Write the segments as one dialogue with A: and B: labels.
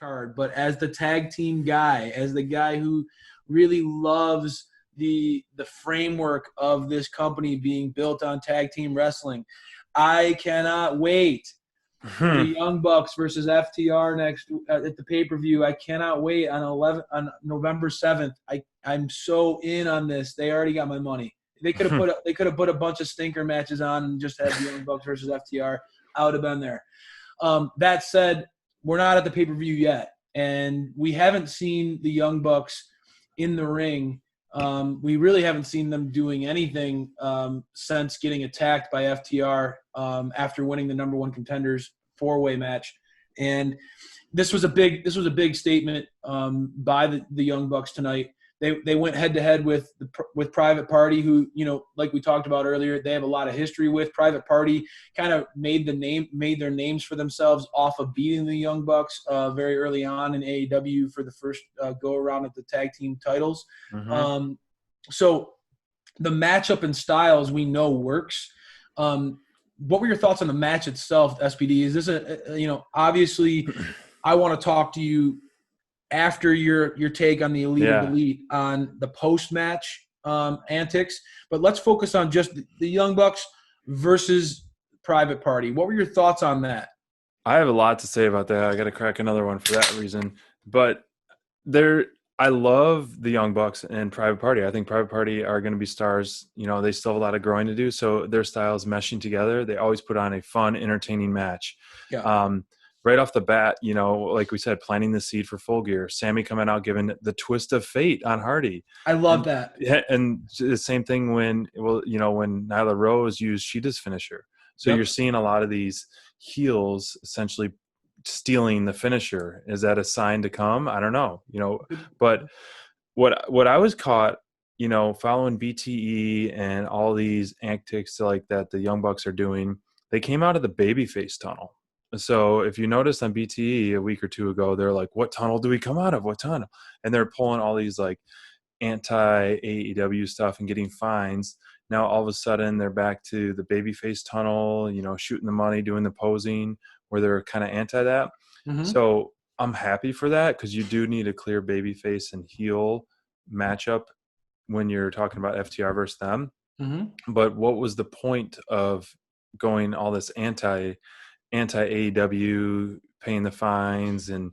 A: card, but as the tag team guy, as the guy who really loves the framework of this company being built on tag team wrestling, I cannot wait for the Young Bucks versus FTR next at the pay-per-view. I cannot wait on November 7th. I'm so in on this. They already got my money. They could have put a bunch of stinker matches on and just had the Young Bucks versus FTR. I would have been there. That said, we're not at the pay-per-view yet, and we haven't seen the Young Bucks in the ring. We really haven't seen them doing anything since getting attacked by FTR after winning the number one contenders 4-way match. And this was a big statement by the Young Bucks tonight. They went head to head with Private Party, who, like we talked about earlier, they have a lot of history with. Private Party kind of made their names for themselves off of beating the Young Bucks very early on in AEW for the first go around at the tag team titles. Mm-hmm. So the matchup and styles we know works. What were your thoughts on the match itself, SPD? Is this obviously I want to talk to you after your take on the Elite of Elite on the post-match antics, but let's focus on just the Young Bucks versus Private Party. What were your thoughts on that?
B: I have a lot to say about that. I got to crack another one for that reason. But I love the Young Bucks and Private Party. I think Private Party are going to be stars. They still have a lot of growing to do, so their styles meshing together. They always put on a fun, entertaining match. Yeah. Right off the bat, like we said, planting the seed for Full Gear. Sammy coming out giving the twist of fate on Hardy.
A: I love that.
B: Yeah, and the same thing when Nyla Rose used Sheeta's finisher. So You're seeing a lot of these heels essentially stealing the finisher. Is that a sign to come? I don't know. But what I was caught, following BTE and all these antics like that the Young Bucks are doing, they came out of the babyface tunnel. So if you noticed on BTE a week or two ago, they're like, what tunnel do we come out of? What tunnel? And they're pulling all these like anti-AEW stuff and getting fines. Now all of a sudden they're back to the babyface tunnel, shooting the money, doing the posing, where they're kind of anti that. Mm-hmm. So I'm happy for that, because you do need a clear babyface and heel matchup when you're talking about FTR versus them. Mm-hmm. But what was the point of going all this anti-AEW, paying the fines and,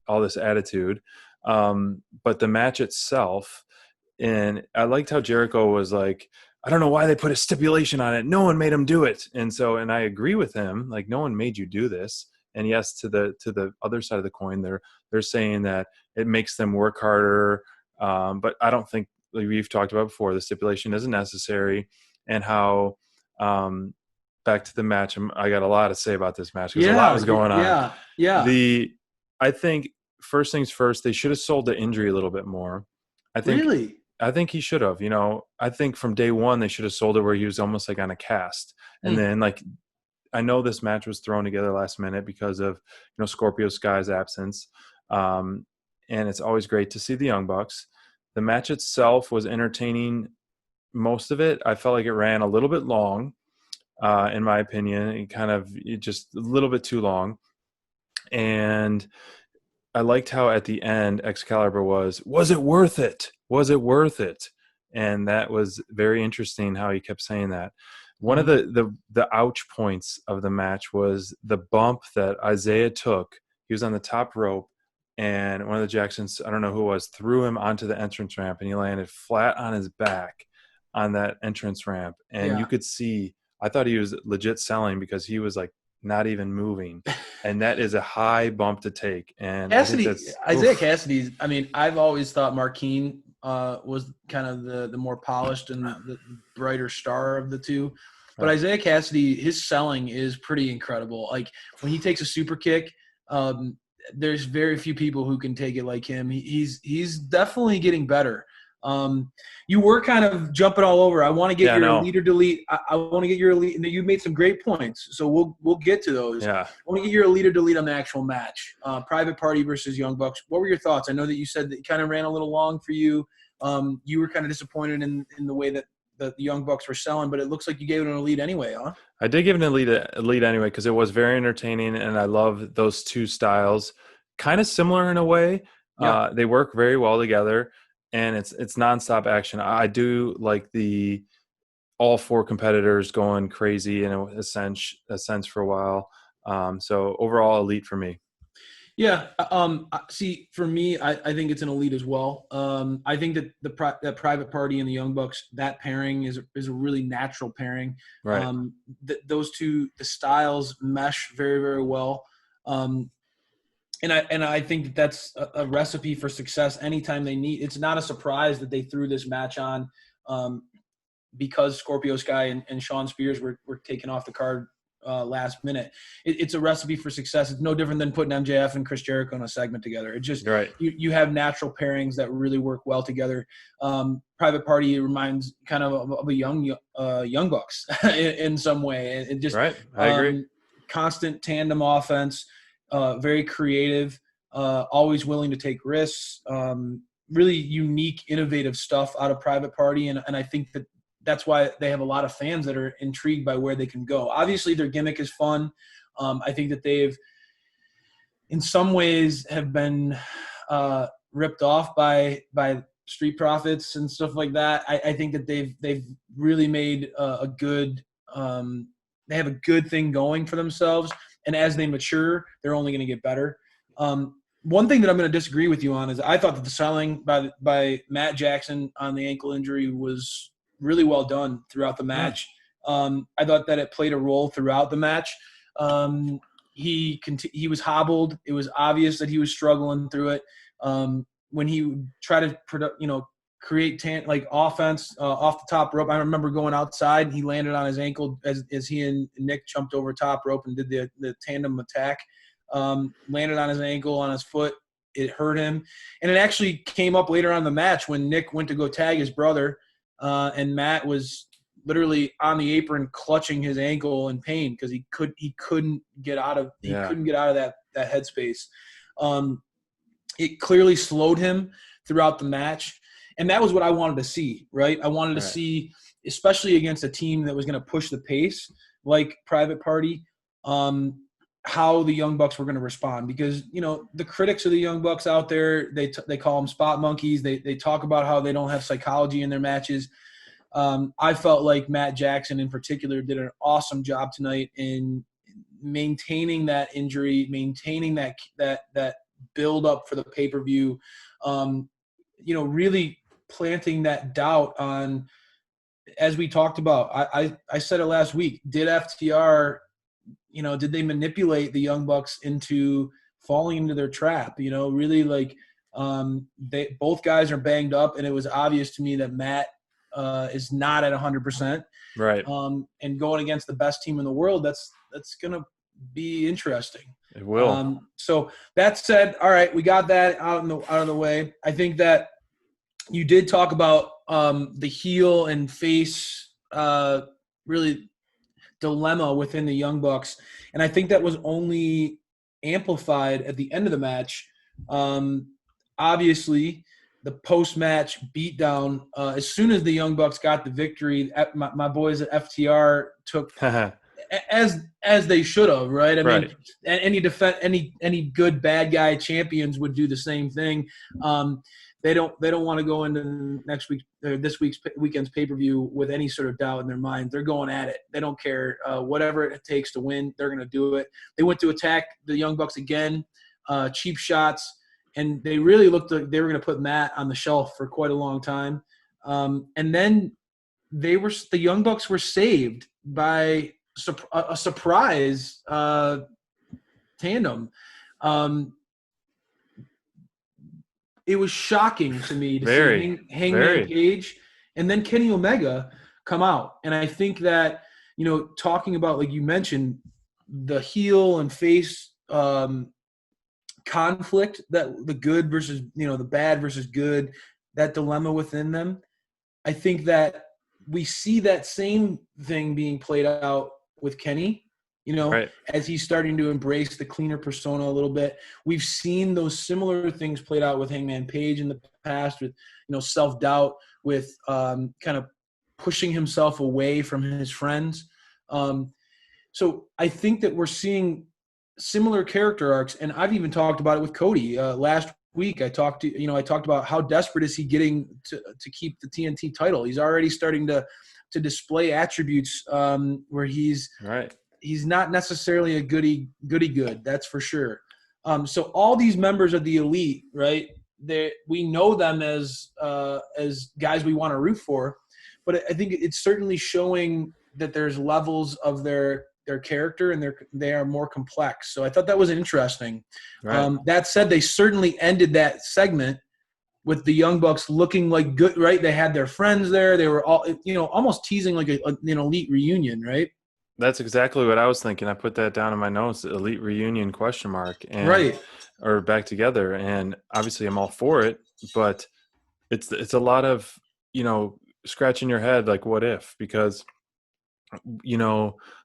B: all this attitude. But the match itself, and I liked how Jericho was like, I don't know why they put a stipulation on it. No one made him do it. And I agree with him. Like, no one made you do this. And yes, to the other side of the coin, they're saying that it makes them work harder. But I don't think, like we've talked about before, the stipulation isn't necessary. And how, back to the match, I got a lot to say about this match because a lot was going on.
A: Yeah.
B: I think first things first, they should have sold the injury a little bit more. I think he should have. I think from day one they should have sold it where he was almost like on a cast, and then like I know this match was thrown together last minute because of Scorpio Sky's absence, and it's always great to see the Young Bucks. The match itself was entertaining. Most of it, I felt like it ran a little bit long. In my opinion, it just a little bit too long. And I liked how at the end Excalibur was it worth it? Was it worth it? And that was very interesting how he kept saying that. One of the ouch points of the match was the bump that Isaiah took. He was on the top rope, and one of the Jacksons, I don't know who it was, threw him onto the entrance ramp, and he landed flat on his back on that entrance ramp. And you could see, I thought he was legit selling because he was like not even moving, and that is a high bump to take. And
A: Isaiah Cassidy's. I mean, I've always thought Marquine was kind of the more polished and the brighter star of the two, but Isaiah Cassidy, his selling is pretty incredible. Like when he takes a super kick, there's very few people who can take it like him. He's definitely getting better. You were kind of jumping all over. I want to get your elite or delete. I want to get your elite. You made some great points, so we'll get to those.
B: Yeah.
A: I want to get your elite or delete on the actual match. Private Party versus Young Bucks. What were your thoughts? I know that you said that it kind of ran a little long for you. You were kind of disappointed in the way that the Young Bucks were selling, but it looks like you gave it an elite anyway, huh?
B: I did give it an elite anyway because it was very entertaining, and I love those two styles. Kind of similar in a way.
A: Yeah.
B: They work very well together, and it's nonstop action. I do like the all four competitors going crazy in a sense for a while. So overall, elite for me.
A: Yeah. See, for me, I think it's an elite as well. I think that that Private Party and the Young Bucks, that pairing is a really natural pairing.
B: Right.
A: Those two, the styles mesh very, very well. And I think that that's a recipe for success anytime they need. It's not a surprise that they threw this match on because Scorpio Sky and Sean Spears were taken off the card last minute. It's a recipe for success. It's no different than putting MJF and Chris Jericho in a segment together. It just
B: right.
A: you have natural pairings that really work well together. Private Party reminds kind of a young Bucks in some way. It just
B: right. I agree.
A: Constant tandem offense, very creative, always willing to take risks. Really unique, innovative stuff out of Private Party, and I think that's why they have a lot of fans that are intrigued by where they can go. Obviously, their gimmick is fun. I think that they've, in some ways, have been ripped off by Street Profits and stuff like that. I think that they've really made a good. They have a good thing going for themselves, and as they mature, they're only going to get better. One thing that I'm going to disagree with you on is I thought that the selling by Matt Jackson on the ankle injury was really well done throughout the match. I thought that it played a role throughout the match. He was hobbled. It was obvious that he was struggling through it. When he tried to create offense off the top rope, I remember going outside and he landed on his ankle as he and Nick jumped over top rope and did the tandem attack. Landed on his ankle, on his foot. It hurt him. And it actually came up later on in the match when Nick went to go tag his brother. And Matt was literally on the apron clutching his ankle in pain because he couldn't get out of that headspace. It clearly slowed him throughout the match, and that was what I wanted to see. Right, I wanted to see, especially against a team that was going to push the pace like Private Party, how the Young Bucks were going to respond, because the critics of the Young Bucks out there, they call them spot monkeys. They talk about how they don't have psychology in their matches. I felt like Matt Jackson in particular did an awesome job tonight in maintaining that injury, maintaining that build up for the pay-per-view, really planting that doubt on, as we talked about. I said it last week, did FTR, did they manipulate the Young Bucks into falling into their trap? Really, both guys are banged up, and it was obvious to me that Matt is not at 100%.
B: Right.
A: And going against the best team in the world, that's going to be interesting.
B: It will.
A: So that said, all right, we got that out of the way. I think that you did talk about the heel and face really dilemma within the Young Bucks, and I think that was only amplified at the end of the match. Obviously, the post-match beatdown, as soon as the Young Bucks got the victory, my boys at FTR took as they should have, right? I mean, any good bad guy champions would do the same thing. They don't want to go into this weekend's pay-per-view with any sort of doubt in their mind. They're going at it. They don't care whatever it takes to win. They're going to do it. They went to attack the Young Bucks again, cheap shots, and they really looked like they were going to put Matt on the shelf for quite a long time. And then the Young Bucks were saved by a surprise tandem. It was shocking to me to see Hangman Page and then Kenny Omega come out. And I think that, talking about, like you mentioned, the heel and face conflict, that the good versus, the bad versus good, that dilemma within them, I think that we see that same thing being played out with Kenny. As he's starting to embrace the cleaner persona a little bit. We've seen those similar things played out with Hangman Page in the past, with, self-doubt, with kind of pushing himself away from his friends. So I think that we're seeing similar character arcs, and I've even talked about it with Cody last week. I talked about how desperate is he getting to keep the TNT title. He's already starting to display attributes where he's not necessarily a goody good. That's for sure. So all these members of the elite, right? We know them as guys we want to root for, but I think it's certainly showing that there's levels of their character, and they are more complex. So I thought that was interesting.
B: Right.
A: That said, they certainly ended that segment with the Young Bucks looking like good, right? They had their friends there. They were all, almost teasing like an elite reunion, right?
B: That's exactly what I was thinking. I put that down in my notes, elite reunion ? And
A: Right.
B: Or back together. And obviously I'm all for it, but it's a lot of, scratching your head, like what if, because,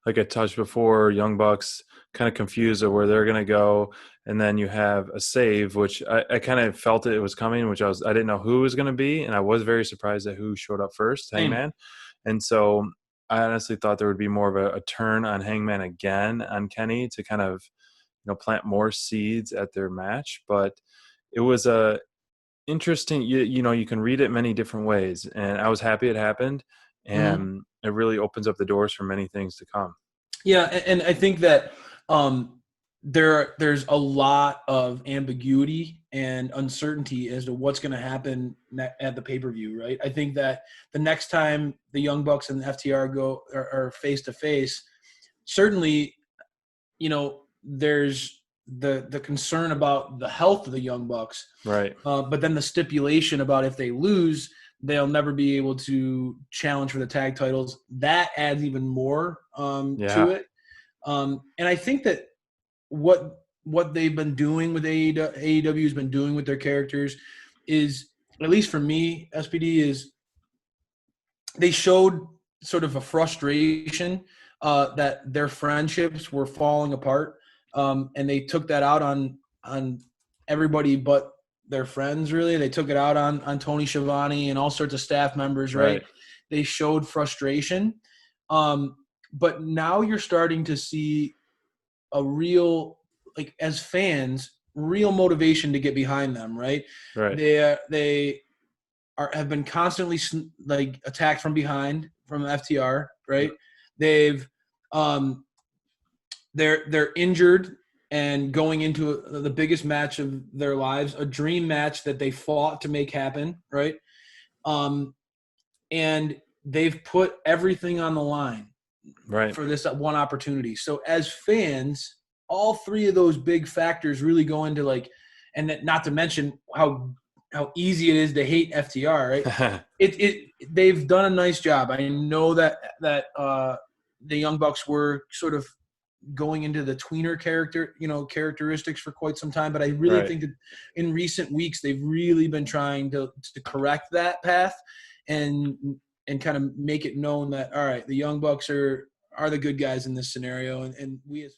B: like I touched before, Young Bucks kind of confused of where they're going to go. And then you have a save, which I kind of felt it was coming, which I didn't know who it was going to be. And I was very surprised at who showed up first, Hangman. And so I honestly thought there would be more of a turn on Hangman again on Kenny to kind of, plant more seeds at their match. But it was a interesting, you can read it many different ways. And I was happy it happened. And it really opens up the doors for many things to come.
A: Yeah, and I think that there's a lot of ambiguity and uncertainty as to what's going to happen at the pay-per-view, right? I think that the next time the Young Bucks and the FTR are face-to-face, certainly, there's the concern about the health of the Young Bucks.
B: Right.
A: But then the stipulation about if they lose, they'll never be able to challenge for the tag titles. That adds even more to it. And I think that what they've been doing with AEW has been doing with their characters is, at least for me, SPD, is they showed sort of a frustration that their friendships were falling apart. And they took that out on everybody but their friends, really. They took it out on Tony Schiavone and all sorts of staff members, right? They showed frustration. But now you're starting to see a real, like, as fans, real motivation to get behind them, right? They have been constantly like attacked from behind from FTR, right? They've they're injured and going into the biggest match of their lives, a dream match that they fought to make happen, right? And they've put everything on the line for this one opportunity. So as fans, all three of those big factors really go into, like, and that, not to mention how easy it is to hate FTR, right? They've done a nice job. I know that the Young Bucks were sort of going into the tweener characteristics for quite some time, but I really think that in recent weeks they've really been trying to correct that path and kind of make it known that, all right, the Young Bucks are the good guys in this scenario, and we as